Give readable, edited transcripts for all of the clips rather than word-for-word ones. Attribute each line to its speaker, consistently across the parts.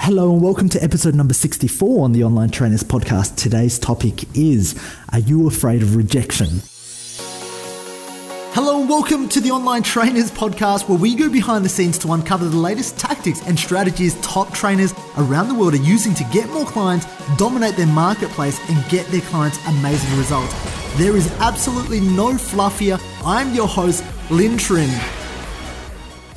Speaker 1: Hello and welcome to episode number 64 on the Online Trainers Podcast. Today's topic is, are you afraid of rejection? Hello and welcome to the Online Trainers Podcast, where we go behind the scenes to uncover the latest tactics and strategies top trainers around the world are using to get more clients, dominate their marketplace, and get their clients amazing results. There is absolutely no fluff here. I'm your host, Linh Trinh.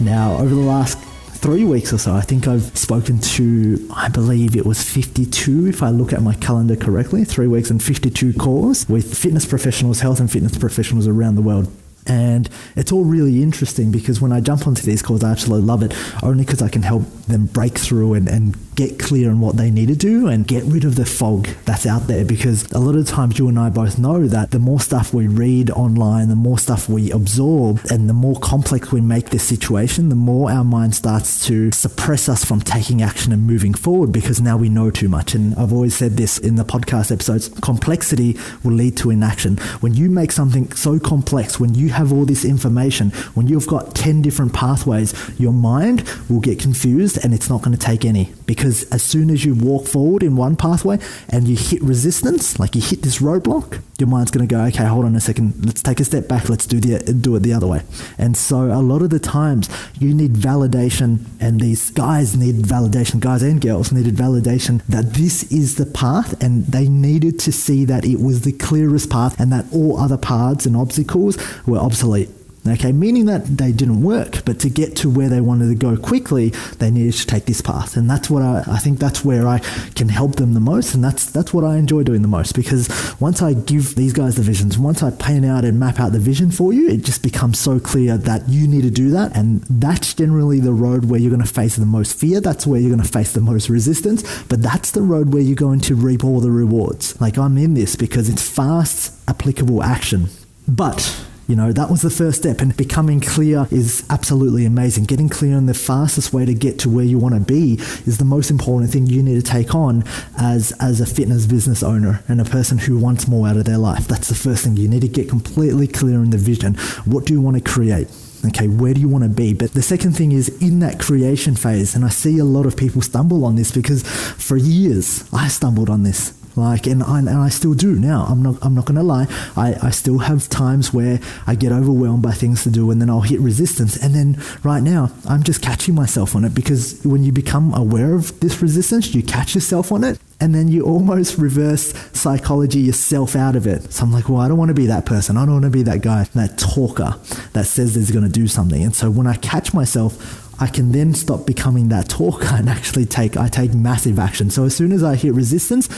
Speaker 1: Now, over the last 3 weeks or so, I think I've spoken to, I believe it was 52, if I look at my calendar correctly, 3 weeks and 52 calls with fitness professionals, health and fitness professionals around the world. And it's all really interesting because when I jump onto these calls, I absolutely love it, only because I can help them break through and get clear on what they need to do and get rid of the fog that's out there. Because a lot of times you and I both know that the more stuff we read online, the more stuff we absorb, and the more complex we make this situation, the more our mind starts to suppress us from taking action and moving forward, because now we know too much. And I've always said this in the podcast episodes, complexity will lead to inaction. When you make something so complex, when you have all this information, when you've got 10 different pathways, your mind will get confused and it's not going to take any. Because as soon as you walk forward in one pathway and you hit resistance, like you hit this roadblock, your mind's going to go, okay, hold on a second, let's take a step back, let's do it the other way. And so a lot of the times you need validation, and these guys need validation, guys and girls needed validation that this is the path, and they needed to see that it was the clearest path and that all other paths and obstacles were obsolete. Okay, meaning that they didn't work, but to get to where they wanted to go quickly, they needed to take this path. And that's what I think that's where I can help them the most, and that's what I enjoy doing the most, because once I give these guys the visions, once I paint out and map out the vision for you, it just becomes so clear that you need to do that. And that's generally the road where you're going to face the most fear. That's where you're going to face the most resistance, but that's the road where you're going to reap all the rewards. Like, I'm in this because it's fast, applicable action. But that was the first step, and becoming clear is absolutely amazing. Getting clear on the fastest way to get to where you want to be is the most important thing you need to take on as a fitness business owner and a person who wants more out of their life. That's the first thing. You need to get completely clear on the vision. What do you want to create? Okay, where do you want to be? But the second thing is in that creation phase, and I see a lot of people stumble on this because for years I stumbled on this. And I still do now. I'm not going to lie. I still have times where I get overwhelmed by things to do, and then I'll hit resistance. And then right now, I'm just catching myself on it, because when you become aware of this resistance, you catch yourself on it, and then you almost reverse psychology yourself out of it. So I'm like, well, I don't want to be that person. I don't want to be that guy, that talker that says he's going to do something. And so when I catch myself, I can then stop becoming that talker and actually take massive action. So as soon as I hit resistance,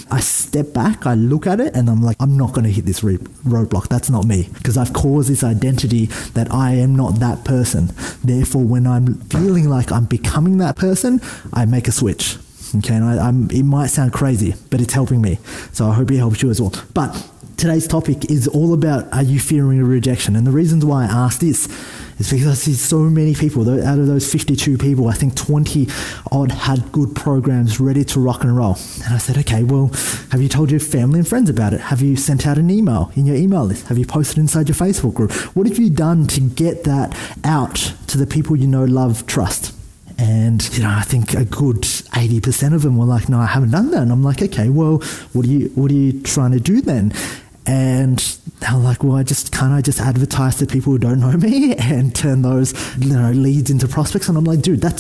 Speaker 1: I step back, I look at it, and I'm like, I'm not going to hit this roadblock. That's not me, because I've caused this identity that I am not that person. Therefore, when I'm feeling like I'm becoming that person, I make a switch. Okay, and it might sound crazy, but it's helping me. So I hope it helps you as well. But today's topic is all about, are you fearing a rejection? And the reasons why I asked this is because I see so many people. Out of those 52 people, I think 20 odd had good programs ready to rock and roll. And I said, okay, well, have you told your family and friends about it? Have you sent out an email in your email list? Have you posted inside your Facebook group? What have you done to get that out to the people you know, love, trust? And, I think a good 80% of them were like, no, I haven't done that. And I'm like, okay, well, what are you trying to do then? And they're like, well, can't I just advertise to people who don't know me and turn those, leads into prospects? And I'm like, dude, that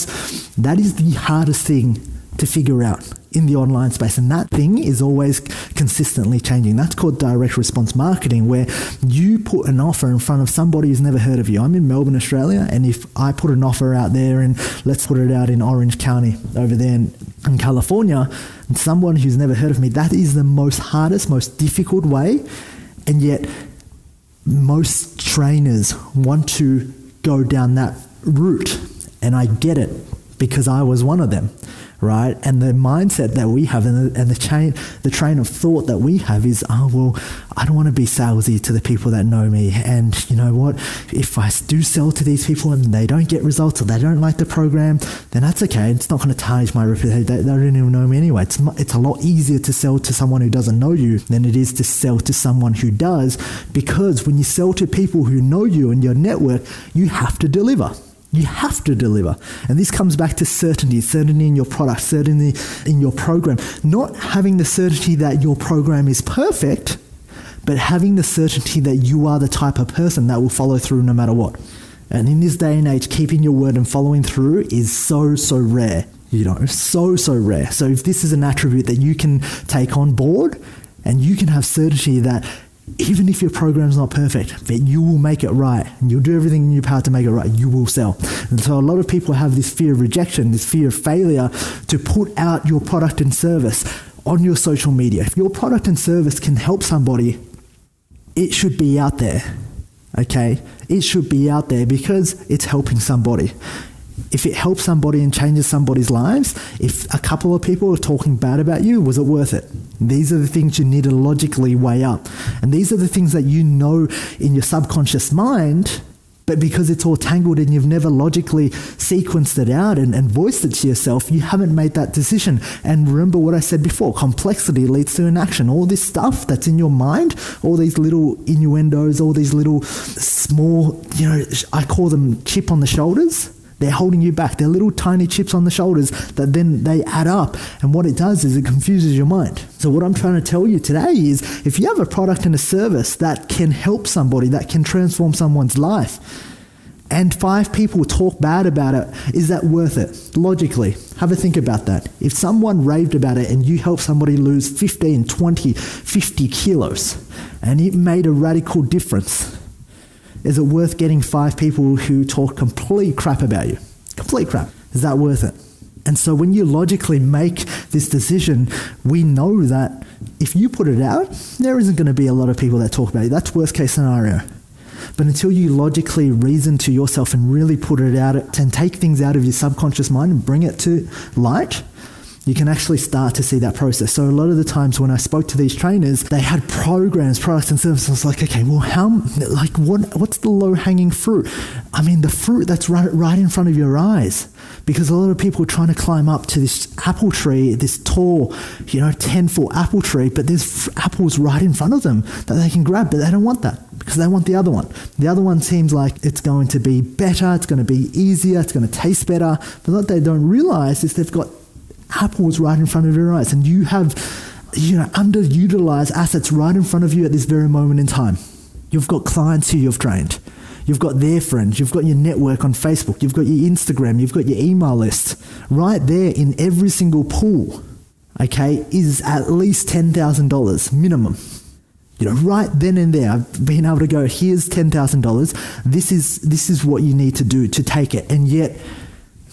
Speaker 1: is the hardest thing to figure out in the online space. And that thing is always consistently changing. That's called direct response marketing, where you put an offer in front of somebody who's never heard of you. I'm in Melbourne, Australia, and if I put an offer out there, and let's put it out in Orange County over there in California, and someone who's never heard of me, that is the most difficult way. And yet most trainers want to go down that route. And I get it, because I was one of them. Right? And the mindset that we have, and the train of thought that we have is, oh, well, I don't want to be salesy to the people that know me. And you know what? If I do sell to these people and they don't get results, or they don't like the program, then that's okay. It's not going to tarnish my reputation. They don't even know me anyway. It's a lot easier to sell to someone who doesn't know you than it is to sell to someone who does, because when you sell to people who know you and your network, you have to deliver. You have to deliver. And this comes back to certainty in your product, certainty in your program. Not having the certainty that your program is perfect, but having the certainty that you are the type of person that will follow through no matter what. And in this day and age, keeping your word and following through is so rare. So rare. So if this is an attribute that you can take on board, and you can have certainty that even if your program's not perfect, that you will make it right, and you'll do everything in your power to make it right, you will sell. And so a lot of people have this fear of rejection, this fear of failure to put out your product and service on your social media. If your product and service can help somebody, it should be out there, okay? It should be out there because it's helping somebody. If it helps somebody and changes somebody's lives, if a couple of people are talking bad about you, was it worth it? These are the things you need to logically weigh up. And these are the things that you know in your subconscious mind, but because it's all tangled and you've never logically sequenced it out and voiced it to yourself, you haven't made that decision. And remember what I said before, complexity leads to inaction. All this stuff that's in your mind, all these little innuendos, all these little small, I call them chip on the shoulders. They're holding you back. They're little tiny chips on the shoulders that then they add up. And what it does is it confuses your mind. So what I'm trying to tell you today is if you have a product and a service that can help somebody, that can transform someone's life, and 5 people talk bad about it, is that worth it? Logically, have a think about that. If someone raved about it and you helped somebody lose 15, 20, 50 kilos, and it made a radical difference, is it worth getting 5 people who talk complete crap about you? Complete crap. Is that worth it? And so when you logically make this decision, we know that if you put it out, there isn't going to be a lot of people that talk about you. That's worst case scenario. But until you logically reason to yourself and really put it out and take things out of your subconscious mind and bring it to light, you can actually start to see that process. So a lot of the times when I spoke to these trainers, they had programs, products and services. I was like, okay, well, what's the low-hanging fruit? I mean, the fruit that's right in front of your eyes. Because a lot of people are trying to climb up to this apple tree, this tall, 10-foot apple tree, but there's apples right in front of them that they can grab, but they don't want that because they want the other one. The other one seems like it's going to be better, it's going to be easier, it's going to taste better. But what they don't realize is they've got apples right in front of your eyes, and you have underutilized assets right in front of you at this very moment in time. You've got clients who you've trained, you've got their friends, you've got your network on Facebook, you've got your Instagram, you've got your email list. Right there in every single pool, okay, is at least $10,000 minimum. Right then and there, I've been able to go, here's $10,000. This is what you need to do to take it. And yet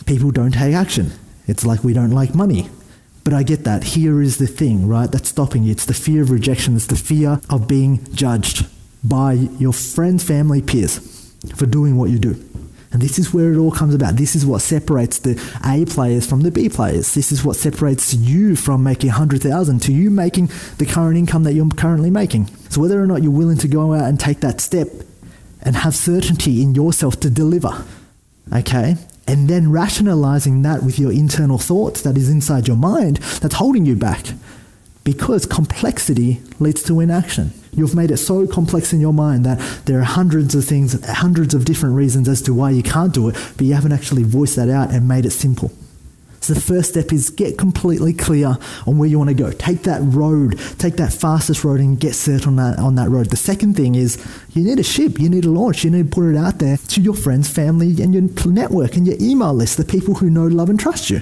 Speaker 1: people don't take action. It's like we don't like money. But I get that. Here is the thing, right, that's stopping you. It's the fear of rejection. It's the fear of being judged by your friends, family, peers for doing what you do. And this is where it all comes about. This is what separates the A players from the B players. This is what separates you from making $100,000 to you making the current income that you're currently making. So whether or not you're willing to go out and take that step and have certainty in yourself to deliver, okay? And then rationalizing that with your internal thoughts that is inside your mind that's holding you back. Because complexity leads to inaction. You've made it so complex in your mind that there are hundreds of things, hundreds of different reasons as to why you can't do it, but you haven't actually voiced that out and made it simple. So the first step is get completely clear on where you want to go. Take that road, take that fastest road and get set on that road. The second thing is you need to ship, you need to launch, you need to put it out there to your friends, family and your network and your email list, the people who know, love and trust you.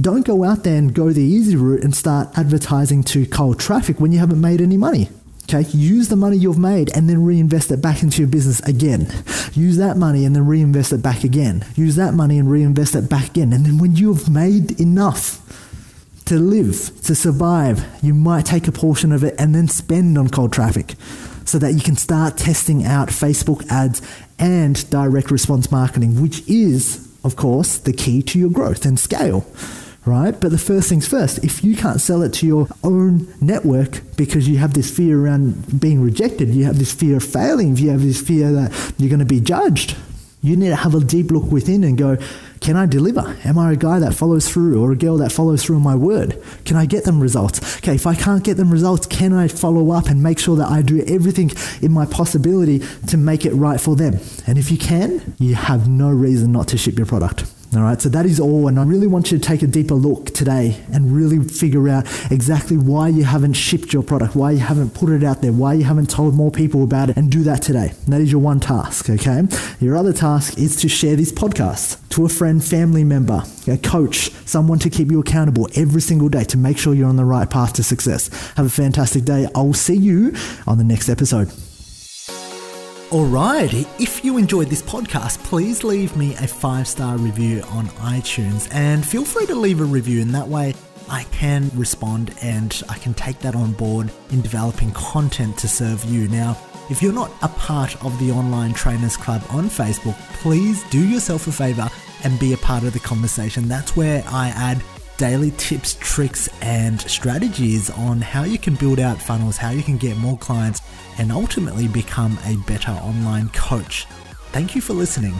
Speaker 1: Don't go out there and go the easy route and start advertising to cold traffic when you haven't made any money. Okay, use the money you've made and then reinvest it back into your business again. Use that money and then reinvest it back again. Use that money and reinvest it back again. And then when you've made enough to live, to survive, you might take a portion of it and then spend on cold traffic so that you can start testing out Facebook ads and direct response marketing, which is, of course, the key to your growth and scale. Right? But the first things first, if you can't sell it to your own network because you have this fear around being rejected, you have this fear of failing, you have this fear that you're going to be judged, you need to have a deep look within and go, Can I deliver? Am I a guy that follows through or a girl that follows through on my word? Can I get them results? Okay, if I can't get them results, can I follow up and make sure that I do everything in my possibility to make it right for them? And if you can, you have no reason not to ship your product. All right, so that is all, and I really want you to take a deeper look today and really figure out exactly why you haven't shipped your product, why you haven't put it out there, why you haven't told more people about it, and do that today. And that is your one task, okay? Your other task is to share this podcast to a friend, family member, a coach, someone to keep you accountable every single day to make sure you're on the right path to success. Have a fantastic day. I'll see you on the next episode. Alright, if you enjoyed this podcast, please leave me a 5-star review on iTunes and feel free to leave a review, and that way I can respond and I can take that on board in developing content to serve you. Now, if you're not a part of the Online Trainers Club on Facebook, please do yourself a favor and be a part of the conversation. That's where I add daily tips, tricks, and strategies on how you can build out funnels, how you can get more clients, and ultimately become a better online coach. Thank you for listening.